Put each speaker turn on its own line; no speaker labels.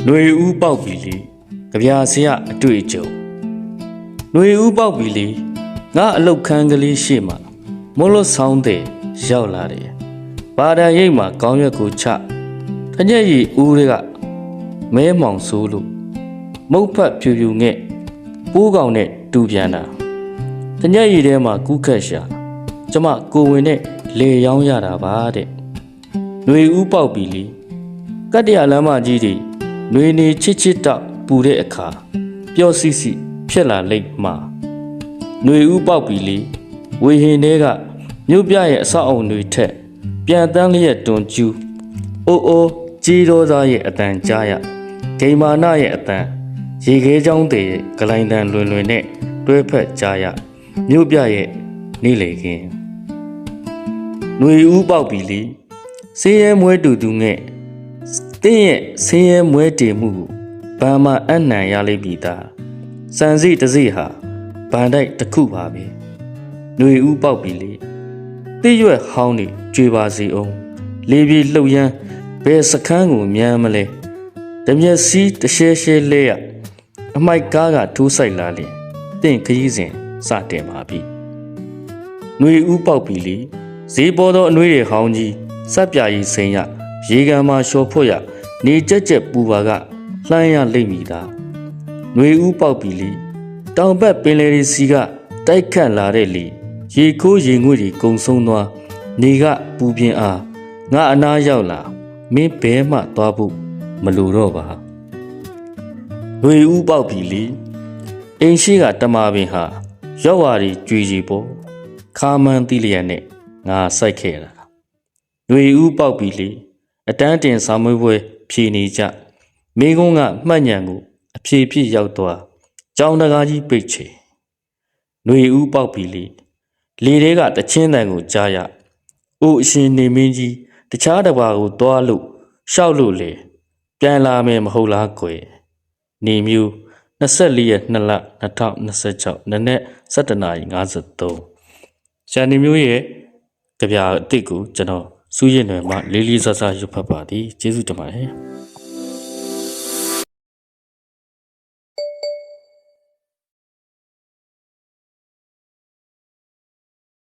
ຫນွေဦးပေါက်ပြီလေကြပြာဆရာအတွေ့အကြုံຫນွေဦးပေါက်ပြီလေငါအလုတ်ခန်းကလေးရှေ့မှာမိုးလို့ဆောင်းတဲ့ရောက်လာတယ်ဘာဒံရိပ်မှာကောင်းရွက်ကိုချတညက်ရီဦးတွေကမဲမောင်ဆိုးလို့မုတ်ဖတ်ဖြူဖြူငဲ့ပိုးကောင်နဲ့တူပြန်တာတညက်ရီထဲမှာကူးခတ်ရှာကျမကိုဝင်နဲ့လေရောင်းရတာပါတဲ့ຫນွေဦးပေါက်ပြီလေကတ္တရလမ်းမကြီးတွေຫນွေနေချစ်ချစ်တောက်ပူတဲ့အခါပျော့စီစီဖြစ်လာလိမ့်မှာຫນွေဦးပေါက်ပြီလေဝေဟင်တွေကမြို့ပြရဲ့အဆောက်အုံတွေထက်ပြန်တန်းလျက်တွန်ကျူးအိုးအိုးကြီးတော်သားရဲ့အတန်ကြားရဂိမာနရဲ့အတန်ရေခဲချောင်းတဲ့ဂလိုင်းတန်လွင်လွင်နဲ့တွဲဖက်ကြားရမြို့ပြရဲ့နေလေခင်ຫນွေဦးပေါက်ပြီလေဆေးရဲမွဲတူတူငဲ့တင်းရဲ့ဆေးရဲမွဲတေမှုကိုဘာမှအနှံရလိမ့်ပြီသားစံစီတစီဟာဗန်တိုက်တစ်ခုပါပဲຫນွေဦးပေါက်ပြီလေတိရွက်ဟောင်းနေကြွေပါစီအောင်လေပြေလှုပ်ရမ်းဘယ်စခန်းကိုမြန်မလဲတမျက်စီးတရှဲရှဲလဲရအမိုက်ကားကထိုးဆိုင်လာလေတင့်ခရီးစဉ်စတင်ပါပြီຫນွေဦးပေါက်ပြီလေဈေးပေါ်သောအနှွေးတွေဟောင်းကြီးစက်ပြာကြီးစိန်ရရေကန်မှာလျှော်ဖွတ်ရနေကြက်ကြက်ပူပါကလှမ်းရလိမ့်မည်သာຫນွေဦးပေါက်ပြီလေတောင်ဘက်ပင်လယ်ရီစီကတိုက်ခတ်လာတဲ့လေရေခိုးရေငွေ့တွေကုံဆုံးသွားနေကပူပြင်းအားငါအနားရောက်လာမင်းဘဲမှသွားဖို့မလိုတော့ပါຫນွေဦးပေါက်ပြီလေအိမ်ရှိကတမာပင်ဟာရောက်ဝါရီကြွေကြီးပေါ်ခါမန်းတိလျက်နဲ့ငါစိုက်ခဲ့တာຫນွေဦးပေါက်ပြီလေအတန်းတင်စာမွေးပွဲဖြေနေကြမိကုန်းကမှတ်ညံကိုအဖြေဖြစ်ရောက်သွားကျောင်းတကားကြီးပိတ်ချေຫນွေဦးပေါက်ပြီလေလေထဲကတချင်းတန်ကိုကြားရအိုအရှင်နေမင်းကြီးတခြားတစ်ပါးကိုသွားလို့ရှောက်လို့လေပြန်လာမယ်မဟုတ်လားကွယ်နေမျိုး24ရက်2လ2026နနက်7:53ရှာနေမျိုးရဲ့ကြပြအစ်စ်ကိုကျွန်တော်စူးရင်တွေမှာလေးလေးစားစားရွတ်ဖတ်ပါသည်ကျေးဇူးတင်ပါတယ်